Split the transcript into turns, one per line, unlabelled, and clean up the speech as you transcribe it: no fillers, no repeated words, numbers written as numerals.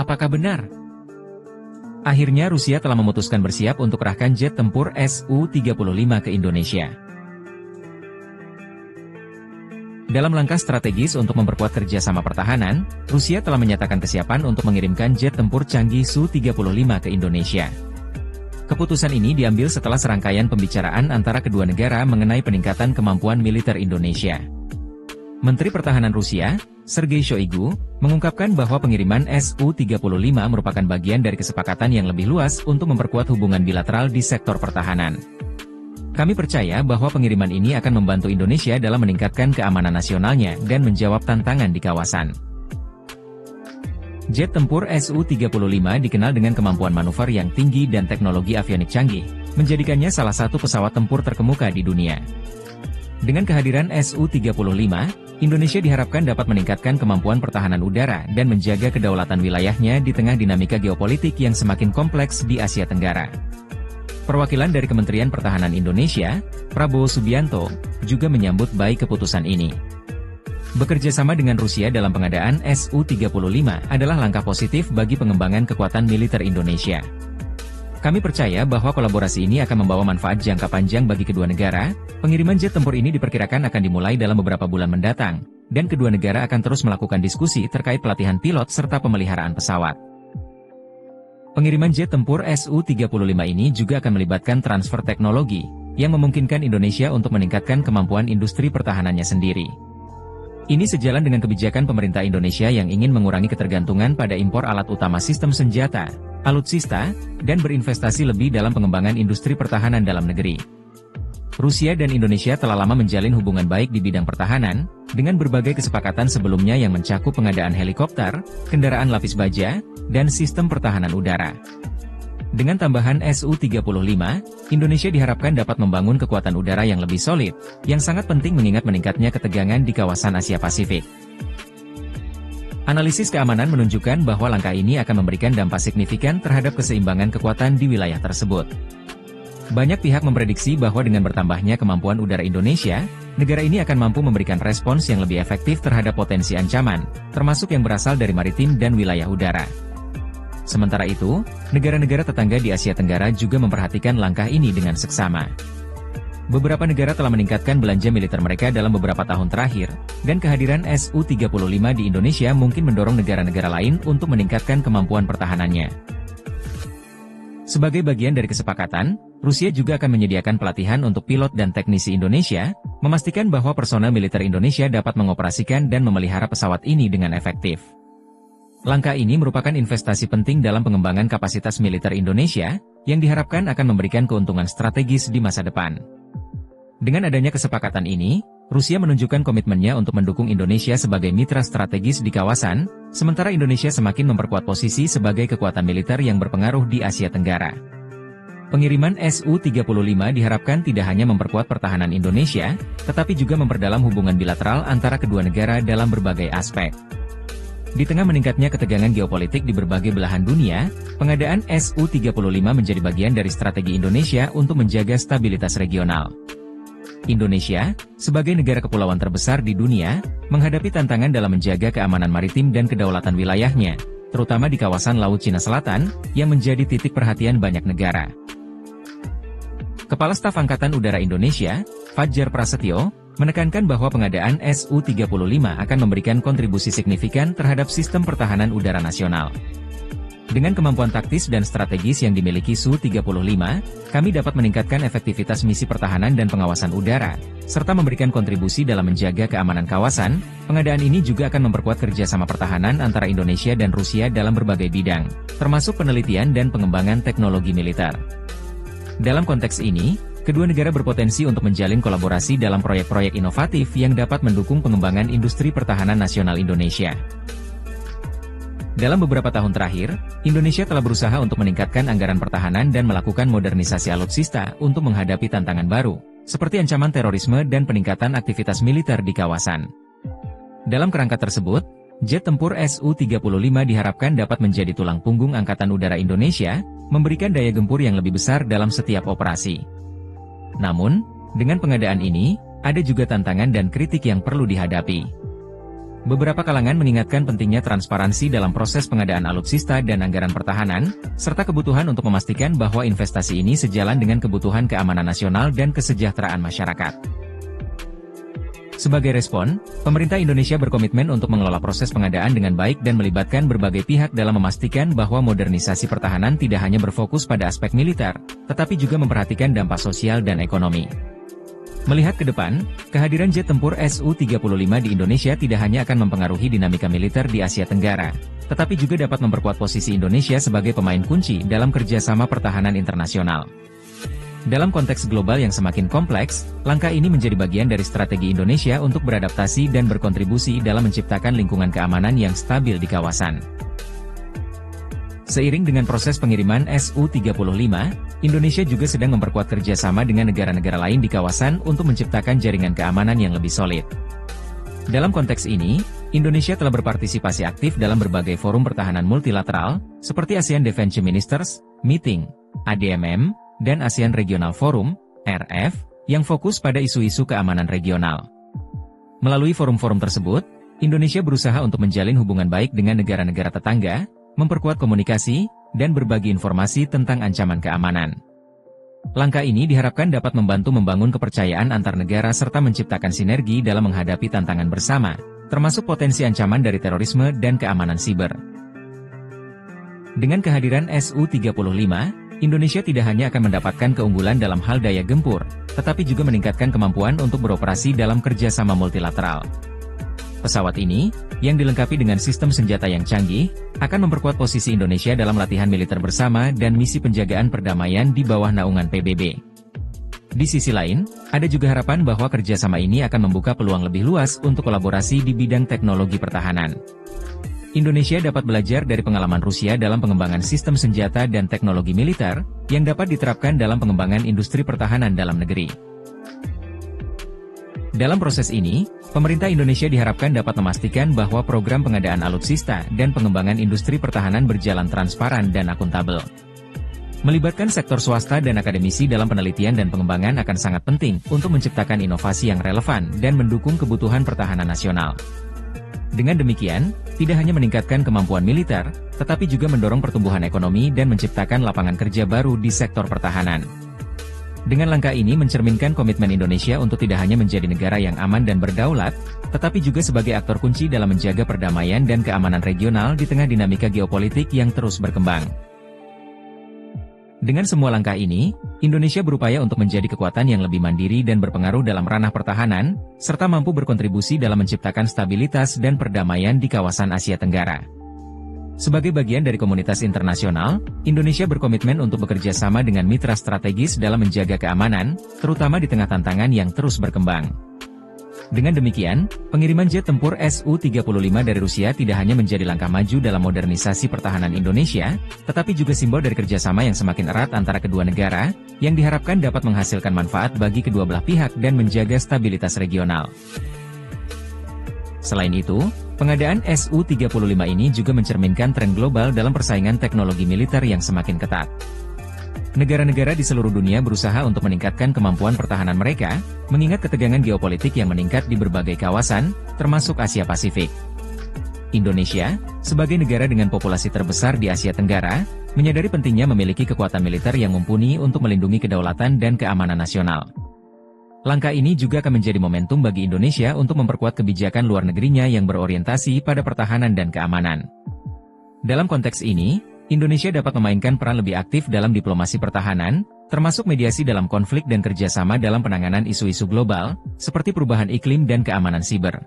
Apakah benar? Akhirnya Rusia telah memutuskan bersiap untuk kerahkan jet tempur Su-35 ke Indonesia. Dalam langkah strategis untuk memperkuat kerjasama pertahanan, Rusia telah menyatakan kesiapan untuk mengirimkan jet tempur canggih Su-35 ke Indonesia. Keputusan ini diambil setelah serangkaian pembicaraan antara kedua negara mengenai peningkatan kemampuan militer Indonesia. Menteri Pertahanan Rusia, Sergei Shoigu, mengungkapkan bahwa pengiriman Su-35 merupakan bagian dari kesepakatan yang lebih luas untuk memperkuat hubungan bilateral di sektor pertahanan. Kami percaya bahwa pengiriman ini akan membantu Indonesia dalam meningkatkan keamanan nasionalnya dan menjawab tantangan di kawasan. Jet tempur Su-35 dikenal dengan kemampuan manuver yang tinggi dan teknologi avionik canggih, menjadikannya salah satu pesawat tempur terkemuka di dunia. Dengan kehadiran Su-35, Indonesia diharapkan dapat meningkatkan kemampuan pertahanan udara dan menjaga kedaulatan wilayahnya di tengah dinamika geopolitik yang semakin kompleks di Asia Tenggara. Perwakilan dari Kementerian Pertahanan Indonesia, Prabowo Subianto, juga menyambut baik keputusan ini. Bekerja sama dengan Rusia dalam pengadaan Su-35 adalah langkah positif bagi pengembangan kekuatan militer Indonesia. Kami percaya bahwa kolaborasi ini akan membawa manfaat jangka panjang bagi kedua negara. Pengiriman jet tempur ini diperkirakan akan dimulai dalam beberapa bulan mendatang, dan kedua negara akan terus melakukan diskusi terkait pelatihan pilot serta pemeliharaan pesawat. Pengiriman jet tempur Su-35 ini juga akan melibatkan transfer teknologi, yang memungkinkan Indonesia untuk meningkatkan kemampuan industri pertahanannya sendiri. Ini sejalan dengan kebijakan pemerintah Indonesia yang ingin mengurangi ketergantungan pada impor alat utama sistem senjata, alutsista, dan berinvestasi lebih dalam pengembangan industri pertahanan dalam negeri. Rusia dan Indonesia telah lama menjalin hubungan baik di bidang pertahanan, dengan berbagai kesepakatan sebelumnya yang mencakup pengadaan helikopter, kendaraan lapis baja, dan sistem pertahanan udara. Dengan tambahan Su-35, Indonesia diharapkan dapat membangun kekuatan udara yang lebih solid, yang sangat penting mengingat meningkatnya ketegangan di kawasan Asia Pasifik. Analisis keamanan menunjukkan bahwa langkah ini akan memberikan dampak signifikan terhadap keseimbangan kekuatan di wilayah tersebut. Banyak pihak memprediksi bahwa dengan bertambahnya kemampuan udara Indonesia, negara ini akan mampu memberikan respons yang lebih efektif terhadap potensi ancaman, termasuk yang berasal dari maritim dan wilayah udara. Sementara itu, negara-negara tetangga di Asia Tenggara juga memperhatikan langkah ini dengan seksama. Beberapa negara telah meningkatkan belanja militer mereka dalam beberapa tahun terakhir, dan kehadiran Su-35 di Indonesia mungkin mendorong negara-negara lain untuk meningkatkan kemampuan pertahanannya. Sebagai bagian dari kesepakatan, Rusia juga akan menyediakan pelatihan untuk pilot dan teknisi Indonesia, memastikan bahwa personel militer Indonesia dapat mengoperasikan dan memelihara pesawat ini dengan efektif. Langkah ini merupakan investasi penting dalam pengembangan kapasitas militer Indonesia, yang diharapkan akan memberikan keuntungan strategis di masa depan. Dengan adanya kesepakatan ini, Rusia menunjukkan komitmennya untuk mendukung Indonesia sebagai mitra strategis di kawasan, sementara Indonesia semakin memperkuat posisi sebagai kekuatan militer yang berpengaruh di Asia Tenggara. Pengiriman Su-35 diharapkan tidak hanya memperkuat pertahanan Indonesia, tetapi juga memperdalam hubungan bilateral antara kedua negara dalam berbagai aspek. Di tengah meningkatnya ketegangan geopolitik di berbagai belahan dunia, pengadaan Su-35 menjadi bagian dari strategi Indonesia untuk menjaga stabilitas regional. Indonesia, sebagai negara kepulauan terbesar di dunia, menghadapi tantangan dalam menjaga keamanan maritim dan kedaulatan wilayahnya, terutama di kawasan Laut Cina Selatan, yang menjadi titik perhatian banyak negara. Kepala Staf Angkatan Udara Indonesia, Fajar Prasetyo, menekankan bahwa pengadaan Su-35 akan memberikan kontribusi signifikan terhadap sistem pertahanan udara nasional. Dengan kemampuan taktis dan strategis yang dimiliki Su-35, kami dapat meningkatkan efektivitas misi pertahanan dan pengawasan udara, serta memberikan kontribusi dalam menjaga keamanan kawasan. Pengadaan ini juga akan memperkuat kerjasama pertahanan antara Indonesia dan Rusia dalam berbagai bidang, termasuk penelitian dan pengembangan teknologi militer. Dalam konteks ini, kedua negara berpotensi untuk menjalin kolaborasi dalam proyek-proyek inovatif yang dapat mendukung pengembangan industri pertahanan nasional Indonesia. Dalam beberapa tahun terakhir, Indonesia telah berusaha untuk meningkatkan anggaran pertahanan dan melakukan modernisasi alutsista untuk menghadapi tantangan baru, seperti ancaman terorisme dan peningkatan aktivitas militer di kawasan. Dalam kerangka tersebut, jet tempur Su-35 diharapkan dapat menjadi tulang punggung Angkatan Udara Indonesia, memberikan daya gempur yang lebih besar dalam setiap operasi. Namun, dengan pengadaan ini, ada juga tantangan dan kritik yang perlu dihadapi. Beberapa kalangan mengingatkan pentingnya transparansi dalam proses pengadaan alutsista dan anggaran pertahanan, serta kebutuhan untuk memastikan bahwa investasi ini sejalan dengan kebutuhan keamanan nasional dan kesejahteraan masyarakat. Sebagai respon, pemerintah Indonesia berkomitmen untuk mengelola proses pengadaan dengan baik dan melibatkan berbagai pihak dalam memastikan bahwa modernisasi pertahanan tidak hanya berfokus pada aspek militer, tetapi juga memperhatikan dampak sosial dan ekonomi. Melihat ke depan, kehadiran jet tempur Su-35 di Indonesia tidak hanya akan mempengaruhi dinamika militer di Asia Tenggara, tetapi juga dapat memperkuat posisi Indonesia sebagai pemain kunci dalam kerjasama pertahanan internasional. Dalam konteks global yang semakin kompleks, langkah ini menjadi bagian dari strategi Indonesia untuk beradaptasi dan berkontribusi dalam menciptakan lingkungan keamanan yang stabil di kawasan. Seiring dengan proses pengiriman Su-35, Indonesia juga sedang memperkuat kerjasama dengan negara-negara lain di kawasan untuk menciptakan jaringan keamanan yang lebih solid. Dalam konteks ini, Indonesia telah berpartisipasi aktif dalam berbagai forum pertahanan multilateral, seperti ASEAN Defense Ministers Meeting, ADMM, dan ASEAN Regional Forum, RF, yang fokus pada isu-isu keamanan regional. Melalui forum-forum tersebut, Indonesia berusaha untuk menjalin hubungan baik dengan negara-negara tetangga, memperkuat komunikasi, dan berbagi informasi tentang ancaman keamanan. Langkah ini diharapkan dapat membantu membangun kepercayaan antar negara serta menciptakan sinergi dalam menghadapi tantangan bersama, termasuk potensi ancaman dari terorisme dan keamanan siber. Dengan kehadiran Su-35, Indonesia tidak hanya akan mendapatkan keunggulan dalam hal daya gempur, tetapi juga meningkatkan kemampuan untuk beroperasi dalam kerjasama multilateral. Pesawat ini, yang dilengkapi dengan sistem senjata yang canggih, akan memperkuat posisi Indonesia dalam latihan militer bersama dan misi penjagaan perdamaian di bawah naungan PBB. Di sisi lain, ada juga harapan bahwa kerjasama ini akan membuka peluang lebih luas untuk kolaborasi di bidang teknologi pertahanan. Indonesia dapat belajar dari pengalaman Rusia dalam pengembangan sistem senjata dan teknologi militer, yang dapat diterapkan dalam pengembangan industri pertahanan dalam negeri. Dalam proses ini, pemerintah Indonesia diharapkan dapat memastikan bahwa program pengadaan alutsista dan pengembangan industri pertahanan berjalan transparan dan akuntabel. Melibatkan sektor swasta dan akademisi dalam penelitian dan pengembangan akan sangat penting untuk menciptakan inovasi yang relevan dan mendukung kebutuhan pertahanan nasional. Dengan demikian, tidak hanya meningkatkan kemampuan militer, tetapi juga mendorong pertumbuhan ekonomi dan menciptakan lapangan kerja baru di sektor pertahanan. Dengan langkah ini mencerminkan komitmen Indonesia untuk tidak hanya menjadi negara yang aman dan berdaulat, tetapi juga sebagai aktor kunci dalam menjaga perdamaian dan keamanan regional di tengah dinamika geopolitik yang terus berkembang. Dengan semua langkah ini, Indonesia berupaya untuk menjadi kekuatan yang lebih mandiri dan berpengaruh dalam ranah pertahanan, serta mampu berkontribusi dalam menciptakan stabilitas dan perdamaian di kawasan Asia Tenggara. Sebagai bagian dari komunitas internasional, Indonesia berkomitmen untuk bekerja sama dengan mitra strategis dalam menjaga keamanan, terutama di tengah tantangan yang terus berkembang. Dengan demikian, pengiriman jet tempur Su-35 dari Rusia tidak hanya menjadi langkah maju dalam modernisasi pertahanan Indonesia, tetapi juga simbol dari kerjasama yang semakin erat antara kedua negara, yang diharapkan dapat menghasilkan manfaat bagi kedua belah pihak dan menjaga stabilitas regional. Selain itu, pengadaan Su-35 ini juga mencerminkan tren global dalam persaingan teknologi militer yang semakin ketat. Negara-negara di seluruh dunia berusaha untuk meningkatkan kemampuan pertahanan mereka, mengingat ketegangan geopolitik yang meningkat di berbagai kawasan, termasuk Asia Pasifik. Indonesia, sebagai negara dengan populasi terbesar di Asia Tenggara, menyadari pentingnya memiliki kekuatan militer yang mumpuni untuk melindungi kedaulatan dan keamanan nasional. Langkah ini juga akan menjadi momentum bagi Indonesia untuk memperkuat kebijakan luar negerinya yang berorientasi pada pertahanan dan keamanan. Dalam konteks ini, Indonesia dapat memainkan peran lebih aktif dalam diplomasi pertahanan, termasuk mediasi dalam konflik dan kerjasama dalam penanganan isu-isu global, seperti perubahan iklim dan keamanan siber.